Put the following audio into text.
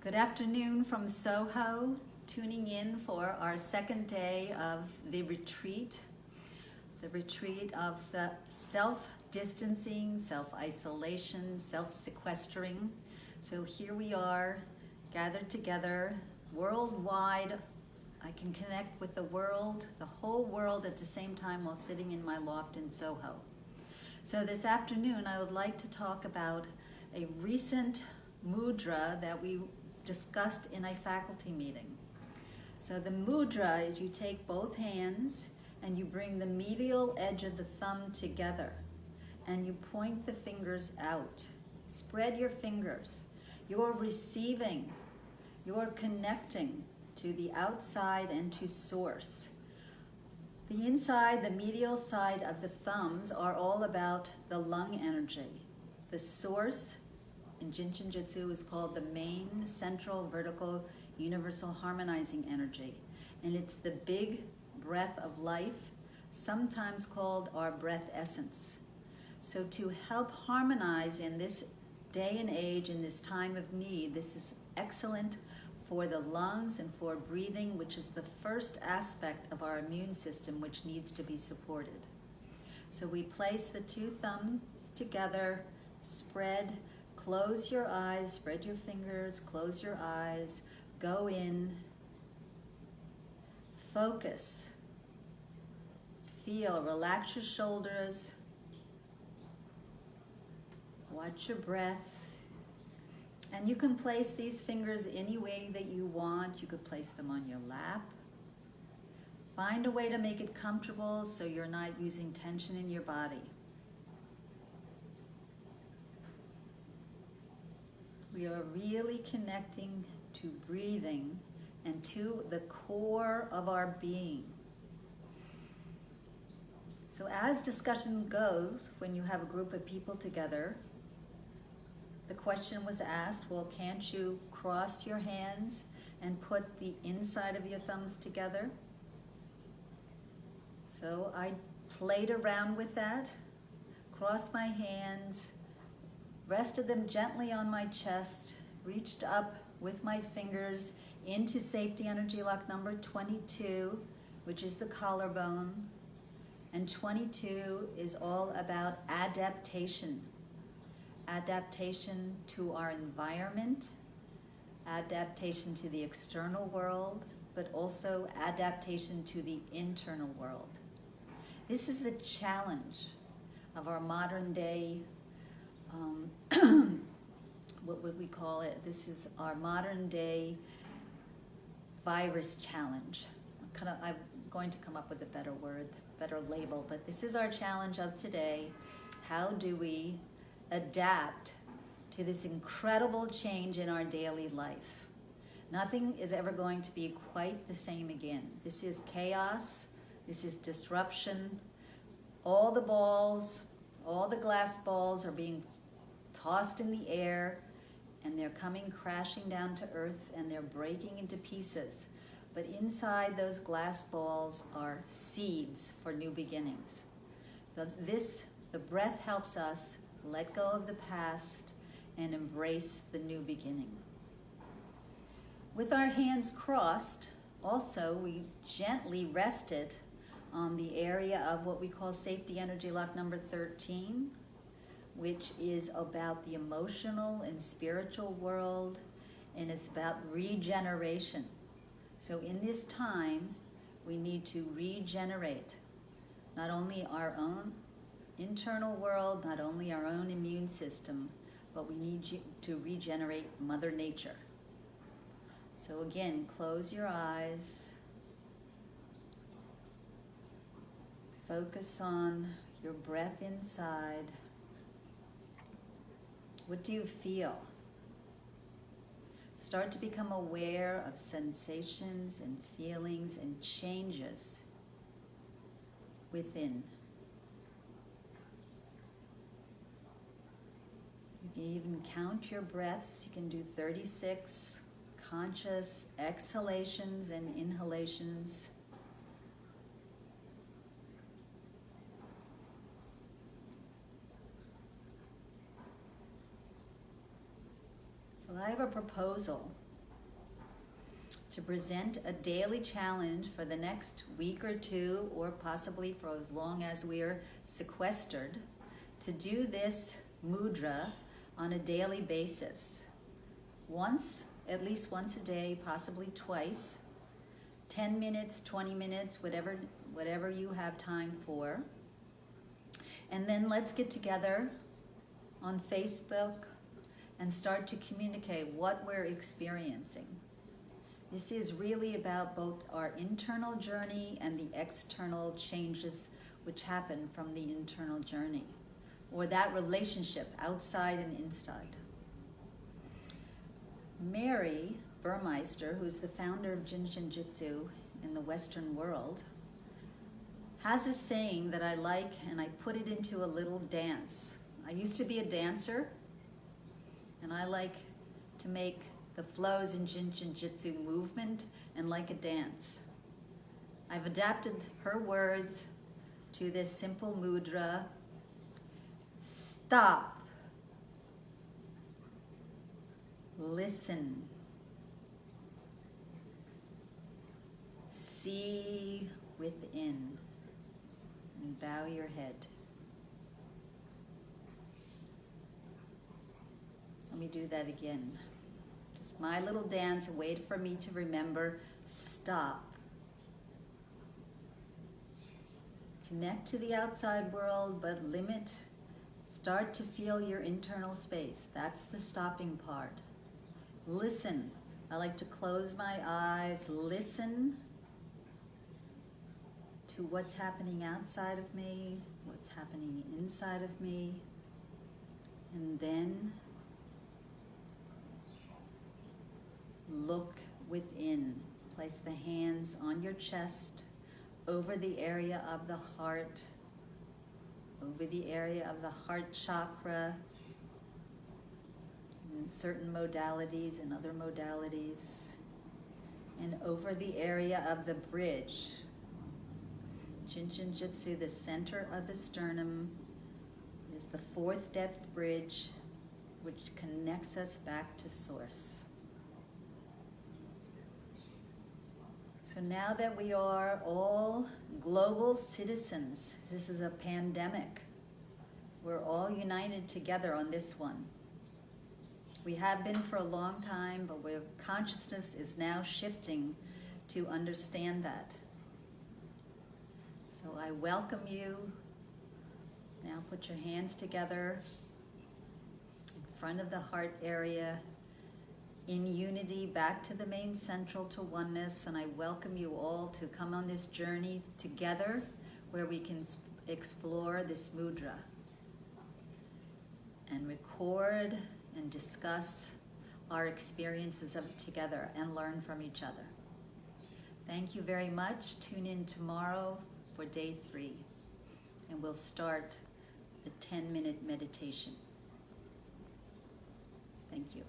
Good afternoon from Soho, tuning in for our second day of the retreat of the self-distancing, self-isolation, self-sequestering. So here we are, gathered together worldwide. I can connect with the world, the whole world at the same time while sitting in my loft in Soho. So this afternoon, I would like to talk about a recent mudra that we discussed in a faculty meeting. So the mudra is you take both hands and you bring the medial edge of the thumb together and you point the fingers out. Spread your fingers. You're receiving, you're connecting to the outside and to source. The inside, the medial side of the thumbs are all about the lung energy. The source in Jin Shin Jyutsu is called the main central vertical universal harmonizing energy. And it's the big breath of life, sometimes called our breath essence. So to help harmonize in this day and age, in this time of need, this is excellent for the lungs and for breathing, which is the first aspect of our immune system, which needs to be supported. So we place the two thumbs together, spread. Close your eyes, spread your fingers, close your eyes, go in, focus, feel, relax your shoulders, watch your breath, and you can place these fingers any way that you want. You could place them on your lap. Find a way to make it comfortable so you're not using tension in your body. We are really connecting to breathing and to the core of our being. So as discussion goes, when you have a group of people together, the question was asked, well, can't you cross your hands and put the inside of your thumbs together? So I played around with that, crossed my hands, rested them gently on my chest, reached up with my fingers into safety energy lock number 22, which is the collarbone. And 22 is all about adaptation. Adaptation to our environment, adaptation to the external world, but also adaptation to the internal world. This is the challenge of our modern day what would we call it? This is our modern day virus challenge. I'm going to come up with a better word, better label, but this is our challenge of today. How do we adapt to this incredible change in our daily life? Nothing is ever going to be quite the same again. This is chaos, this is disruption. All the balls, all the glass balls are being tossed in the air, and they're coming crashing down to earth, and they're breaking into pieces. But inside those glass balls are seeds for new beginnings. The breath helps us let go of the past and embrace the new beginning. With our hands crossed, also we gently rested on the area of what we call safety energy lock number 13, which is about the emotional and spiritual world, and it's about regeneration. So in this time, we need to regenerate not only our own internal world, not only our own immune system, but we need to regenerate Mother Nature. So again, close your eyes. Focus on your breath inside. What do you feel? Start to become aware of sensations and feelings and changes within. You can even count your breaths. You can do 36 conscious exhalations and inhalations. So I have a proposal to present a daily challenge for the next week or two, or possibly for as long as we're sequestered, to do this mudra on a daily basis. Once, at least once a day, possibly twice, 10 minutes, 20 minutes, whatever you have time for. And then let's get together on Facebook and start to communicate what we're experiencing. This is really about both our internal journey and the external changes which happen from the internal journey, or that relationship outside and inside. Mary Burmeister, who's the founder of Jin Shin Jyutsu in the Western world, has a saying that I like, and I put it into a little dance. I used to be a dancer, and I like to make the flows in Jin Shin Jyutsu movement and like a dance. I've adapted her words to this simple mudra. Stop. Listen. See within. And bow your head. Let me do that again. Just my little dance, a way for me to remember, stop. Connect to the outside world, but limit. Start to feel your internal space. That's the stopping part. Listen. I like to close my eyes, listen to what's happening outside of me, what's happening inside of me, and then look within. Place the hands on your chest, over the area of the heart, over the area of the heart chakra, in certain modalities and other modalities, and over the area of the bridge. Jin Shin Jyutsu, the center of the sternum, is the fourth depth bridge, which connects us back to source. So now that we are all global citizens, this is a pandemic, we're all united together on this one. We have been for a long time, but consciousness is now shifting to understand that. So I welcome you. Now put your hands together in front of the heart area, in unity, back to the main central, to oneness, and I welcome you all to come on this journey together where we can explore this mudra and record and discuss our experiences of it together and learn from each other. Thank you very much. Tune in tomorrow for day 3, and we'll start the 10-minute meditation. Thank you.